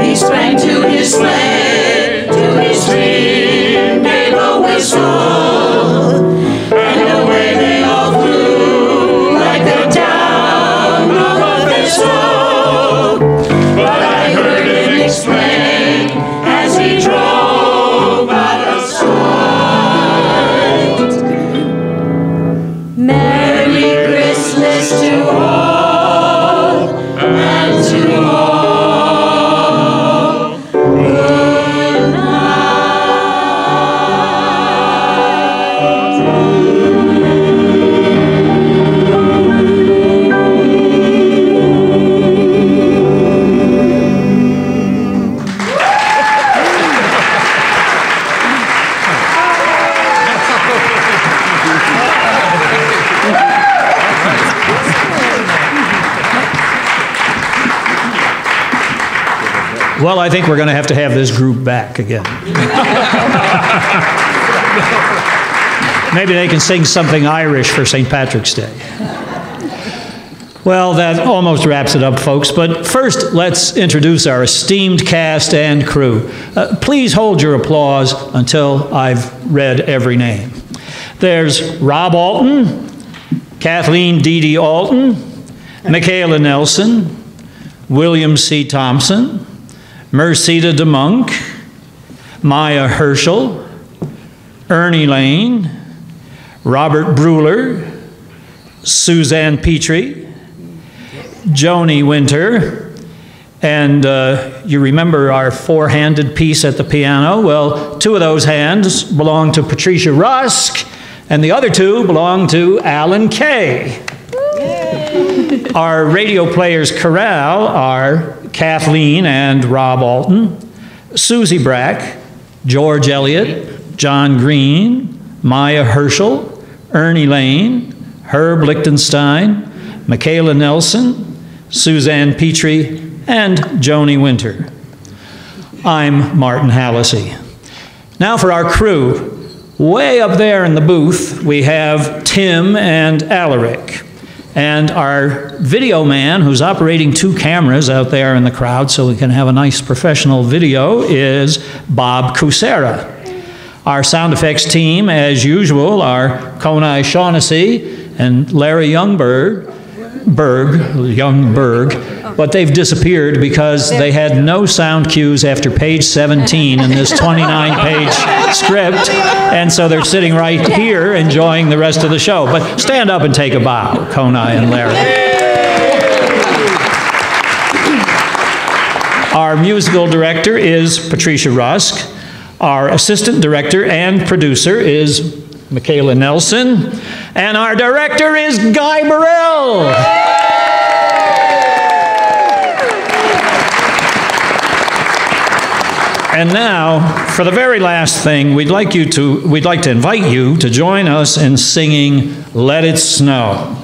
He sprang to his sled, to his team, gave a whistle, and away they all flew like the down of a thistle. But I heard him explain as he drove out of sight. Merry Christmas to all and to all. Good Well, I think we're going to have this group back again. Maybe they can sing something Irish for St. Patrick's Day. Well, that almost wraps it up, folks. But first, let's introduce our esteemed cast and crew. Please hold your applause until I've read every name. There's Rob Alton, Kathleen Dee Dee Alton, Michaela Nelson, William C. Thompson, Merceda DeMonk, Maya Herschel, Ernie Lane, Robert Bruler, Suzanne Petrie, Joni Winter, and you remember our four-handed piece at the piano? Well, two of those hands belong to Patricia Rusk, and the other two belong to Alan Kay. Our radio players chorale are Kathleen and Rob Alton, Susie Brack, George Elliott, John Green, Maya Herschel, Ernie Lane, Herb Lichtenstein, Michaela Nelson, Suzanne Petrie, and Joni Winter. I'm Martin Hallisey. Now for our crew. Way up there in the booth, we have Tim and Alaric. And our video man, who's operating two cameras out there in the crowd so we can have a nice professional video, is Bob Kucera. Our sound effects team, as usual, are Conai Shaughnessy and Larry Youngberg, but they've disappeared because they had no sound cues after page 17 in this 29-page script, and so they're sitting right here enjoying the rest of the show. But stand up and take a bow, Conai and Larry. Our musical director is Patricia Rusk. Our assistant director and producer is Michaela Nelson. And our director is Guy Burrell. And now, for the very last thing, we'd like to invite you to join us in singing Let It Snow.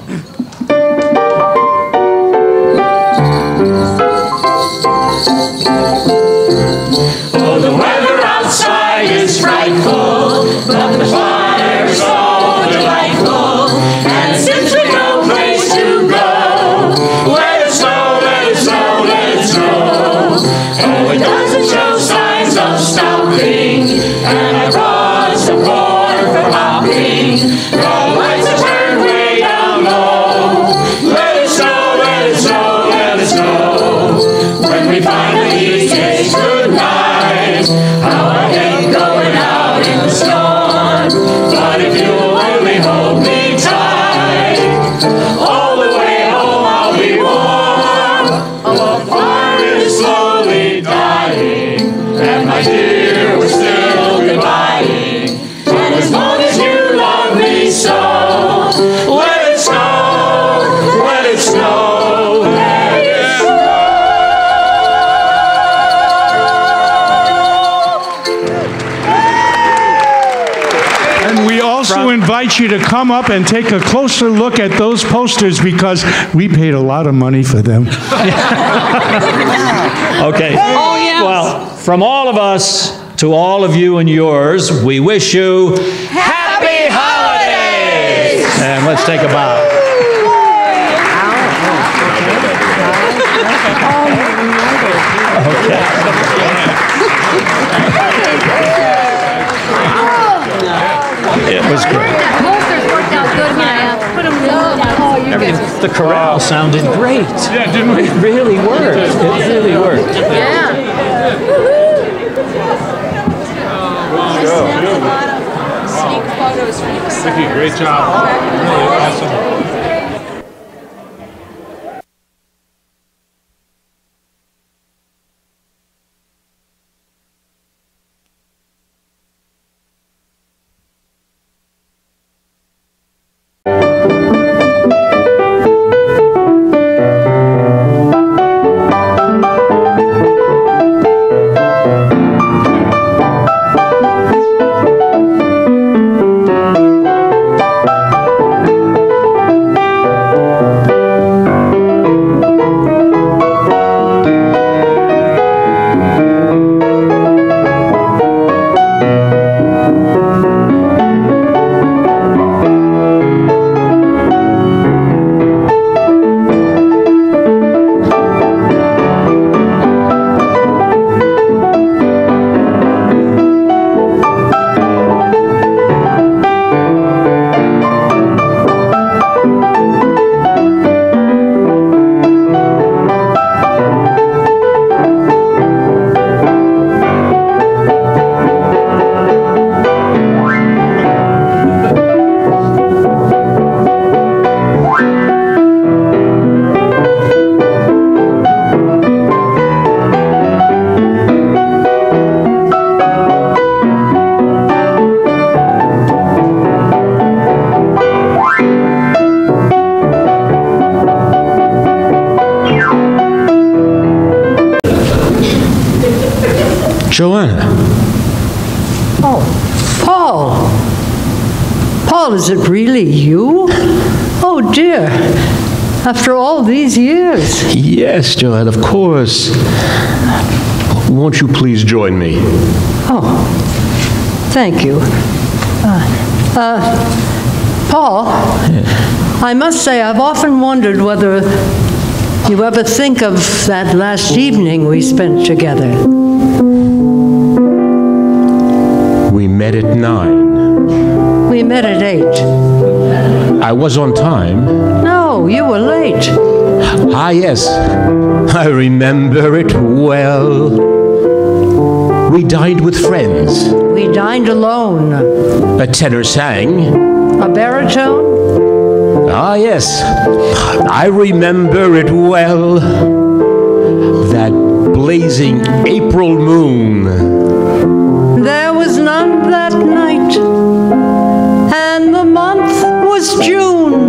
Oh, the weather outside is frightful, but the fire's so delightful, and since we've no place to go, let it snow, let it snow, let it snow. Oh, it doesn't show signs of stopping, and I brought some corn for popping. The lights are turned way down low. Let it snow, let it snow, let it snow. When we finally say goodnight, how I hate going out in the storm. But if you'll only hold me tight, all the way home I'll be warm. The fire is slowly dying, and my dear, we're still goodbying. And as long as you love me so, let it snow, let it snow, let it And we also invite you to come up and take a closer look at those posters because we paid a lot of money for them. Okay. Oh, yes. Well, from all of us to all of you and yours, we wish you Happy Holidays! And let's take a bow. It was great. Posters worked out good when I put them down. The chorale sounded great. Yeah, didn't we? It really worked. It really worked. Yeah. Sneak photos from the Vicky, great job. Really awesome. Joanna. Oh, Paul. Paul, is it really you? Oh, dear. After all these years. Yes, Joanna, of course. Won't you please join me? Oh, thank you. Paul, I must say I've often wondered whether you ever think of that last evening we spent together. We met at 9. We met at 8. I was on time. No, you were late. Ah, yes. I remember it well. We dined with friends. We dined alone. A tenor sang. A baritone? Ah, yes. I remember it well. That blazing blazing April moon. There was none that night, and the month was June.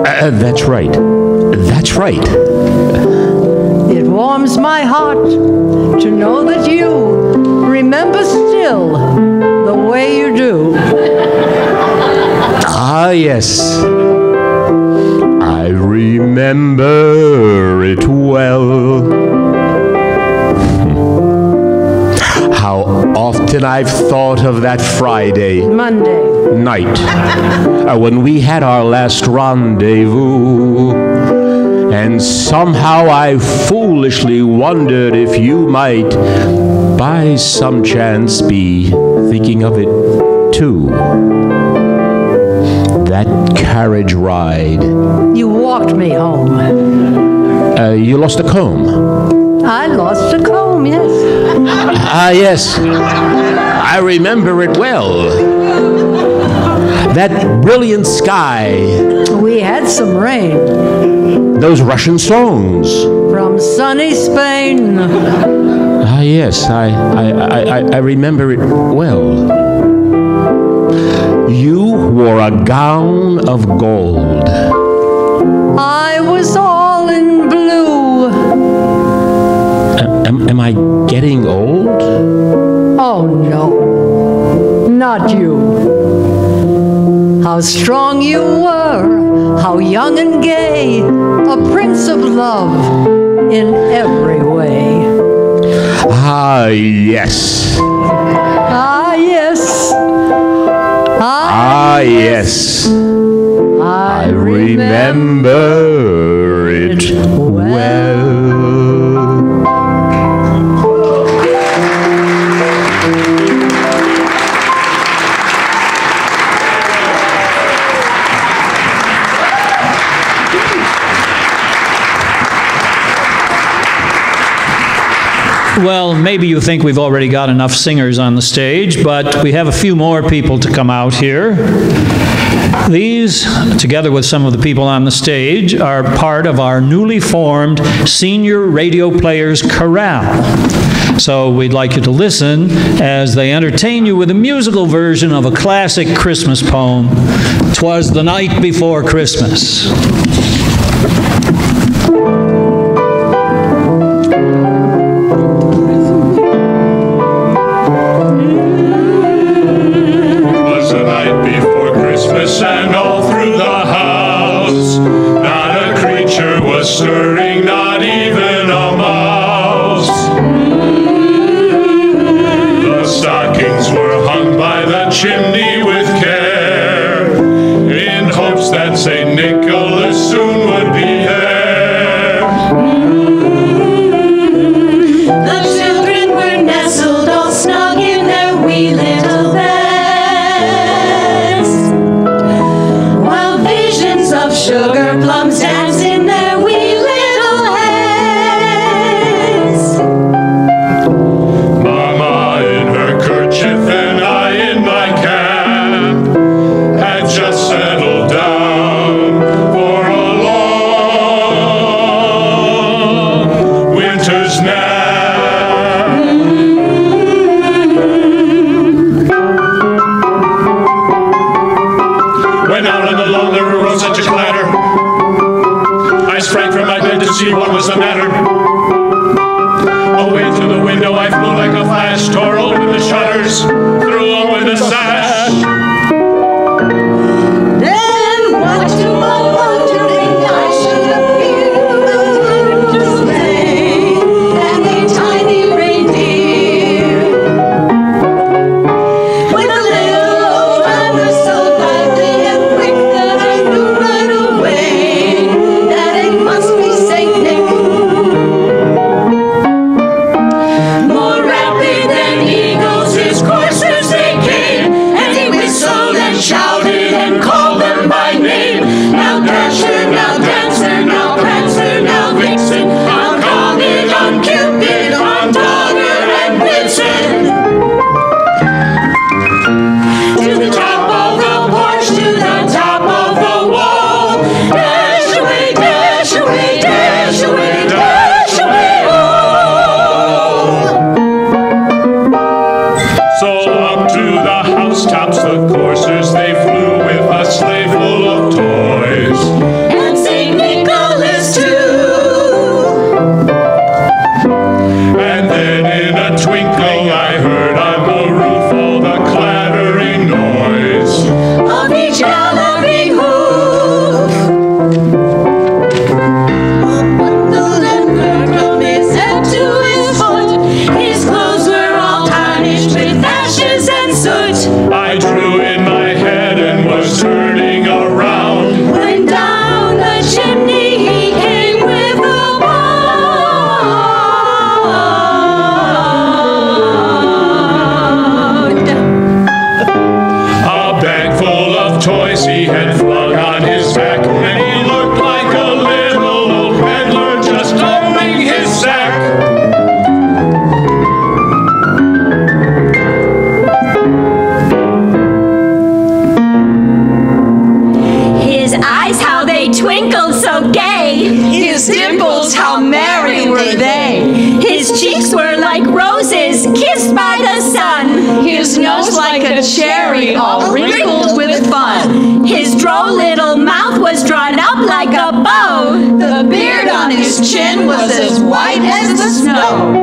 That's right. That's right. It warms my heart to know that you remember still the way you do. Ah, yes. I remember it well. How often I've thought of that Friday Monday night when we had our last rendezvous. And somehow I foolishly wondered if you might, by some chance, be thinking of it too. That carriage ride. You walked me home. You lost a comb. I lost a comb, yes. Ah, yes. I remember it well. That brilliant sky. We had some rain. Those Russian songs. From sunny Spain. Ah, yes, I remember it well. You wore a gown of gold. I was all in blue. Am I getting old? Oh, no. Not you. How strong you were, how young and gay, a prince of love in every way. Ah, yes. Ah, yes. Ah, yes. I remember it well. Well, maybe you think we've already got enough singers on the stage, but we have a few more people to come out here. These, together with some of the people on the stage, are part of our newly formed Senior Radio Players Chorale. So we'd like you to listen as they entertain you with a musical version of a classic Christmas poem, "'Twas the Night Before Christmas." And all through the house, not a creature was stirring, not even a mouse. The stockings were hung by the chimney with care, in hopes that St. Nicholas soon would be there. The children were nestled all snug in their wee little beds, sugar plums dance in their wee little heads. Mama in her kerchief and I in my cap had just settled down for a long winter's nap. When out on the lawn there arose such a clatter, I sprang from my bed to see what was the matter. Away to the window I flew like a flash, tore open the shutters, threw open the sash. Then what do I wondering I should appear to sleigh and a tiny reindeer with a little old timer so lively and quick that I knew right away that it must be Saint Nick chin was as white as the snow.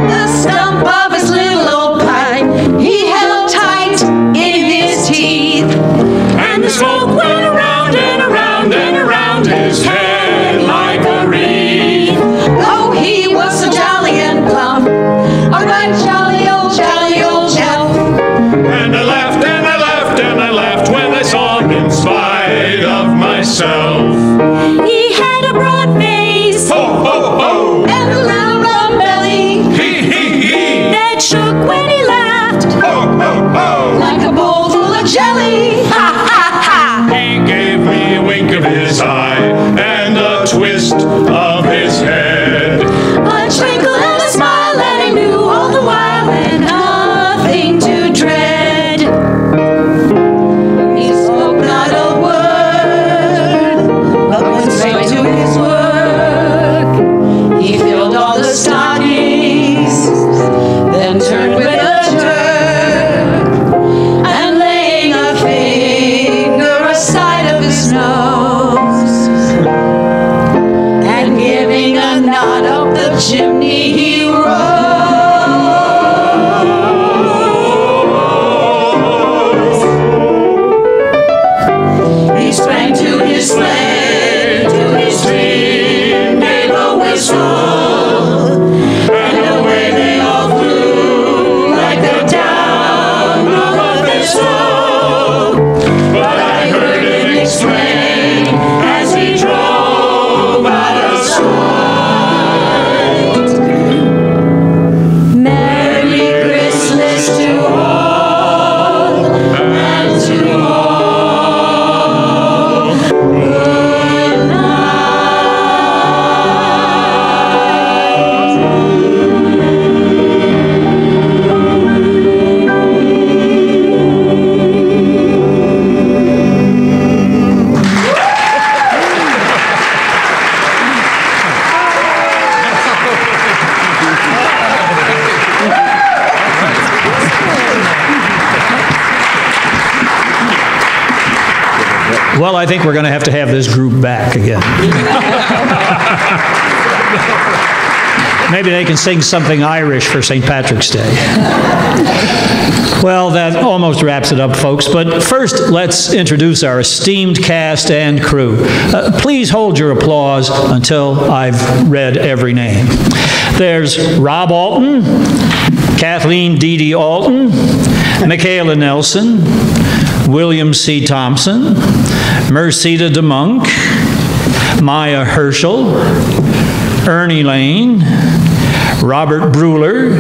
The stump of his little old pipe he held tight in his teeth, and the smoke went around and around and around his head like a wreath. Oh, he was so jolly and plump, a right jolly old chap. And I laughed and I laughed and I laughed when I saw him in spite of myself. He had a broad face, ho, ho, ho, and a little round belly, he, that shook when he laughed, ho, ho, ho, like a bowl full of jelly. Ha, ha, ha. He gave me a wink of his eye and a twist of his head. A twinkle and a smile, and I knew all the while and nothing to dread. He spoke not a word, but went straight to his work. He filled all the stockings, then turned with a jerk, and laying a finger aside of his nose, and giving a nod up the chimney he rose. He sprang to his sleigh, to his dream, gave a whistle, and away they all flew like the down of a thistle. But I heard him explain as he drove out of sight. Merry Christmas to all, and to all, good Well, I think we're going to have this group back again. Maybe they can sing something Irish for St. Patrick's Day. Well, that almost wraps it up, folks. But first, let's introduce our esteemed cast and crew. Please hold your applause until I've read every name. There's Rob Alton, Kathleen Dee Dee Alton, Michaela Nelson, William C. Thompson, Merceda DeMonk, Maya Herschel, Ernie Lane, Robert Bruler,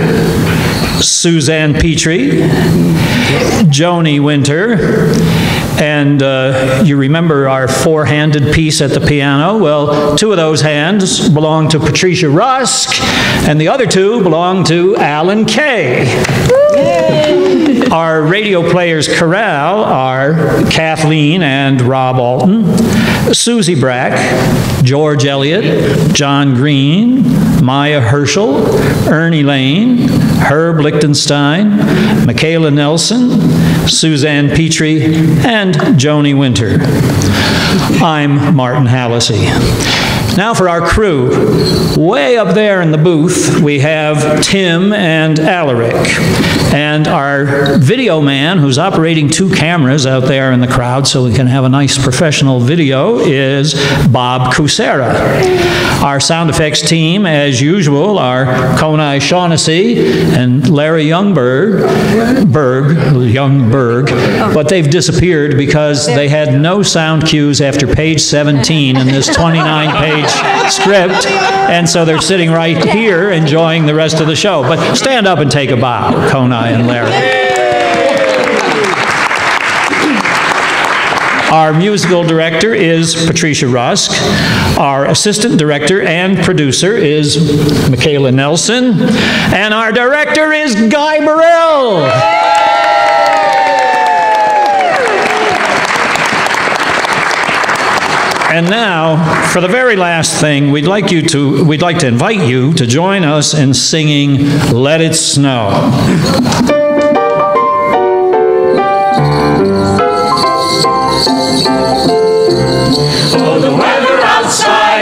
Suzanne Petrie, Joni Winter, and you remember our four-handed piece at the piano? Well, two of those hands belong to Patricia Rusk, and the other two belong to Alan Kay. Our radio players chorale are Kathleen and Rob Alton, Susie Brack, George Elliott, John Green, Maya Herschel, Ernie Lane, Herb Lichtenstein, Michaela Nelson, Suzanne Petrie, and Joni Winter. I'm Martin Hallisey. Now for our crew. Way up there in the booth, we have Tim and Alaric. And our video man, who's operating two cameras out there in the crowd so we can have a nice professional video, is Bob Kucera. Our sound effects team, as usual, are Konai Shaughnessy and Larry Youngberg, but they've disappeared because they had no sound cues after page 17 in this 29-page script, and so they're sitting right here enjoying the rest of the show. But stand up and take a bow, Konai and Larry. Our musical director is Patricia Rusk. Our assistant director and producer is Michaela Nelson. And our director is Guy Burrell. And now, for the very last thing, we'd like to invite you to join us in singing Let It Snow. Oh, the weather outside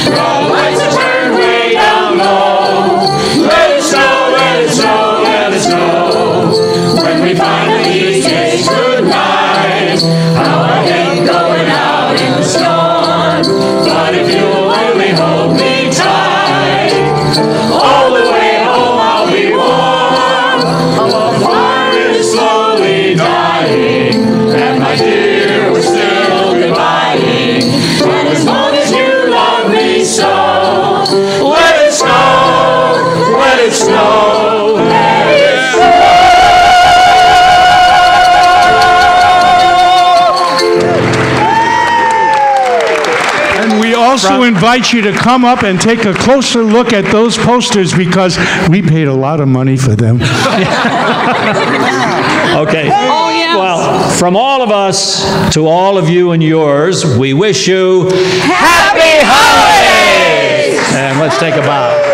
The lights are turned way down low. Let it snow, let it snow, let it snow. When we finally say goodnight, how I hate going out in the storm. But if you'll only hold me tight, all the way home I'll be warm. The fire is slowly dying, and my dear, we're still goodbying. And as long as you love me so, let it snow, let it snow, let it snow. And we also invite you to come up and take a closer look at those posters because we paid a lot of money for them. Okay. Well, from all of us to all of you and yours, we wish you Happy Holidays! And let's take a bow.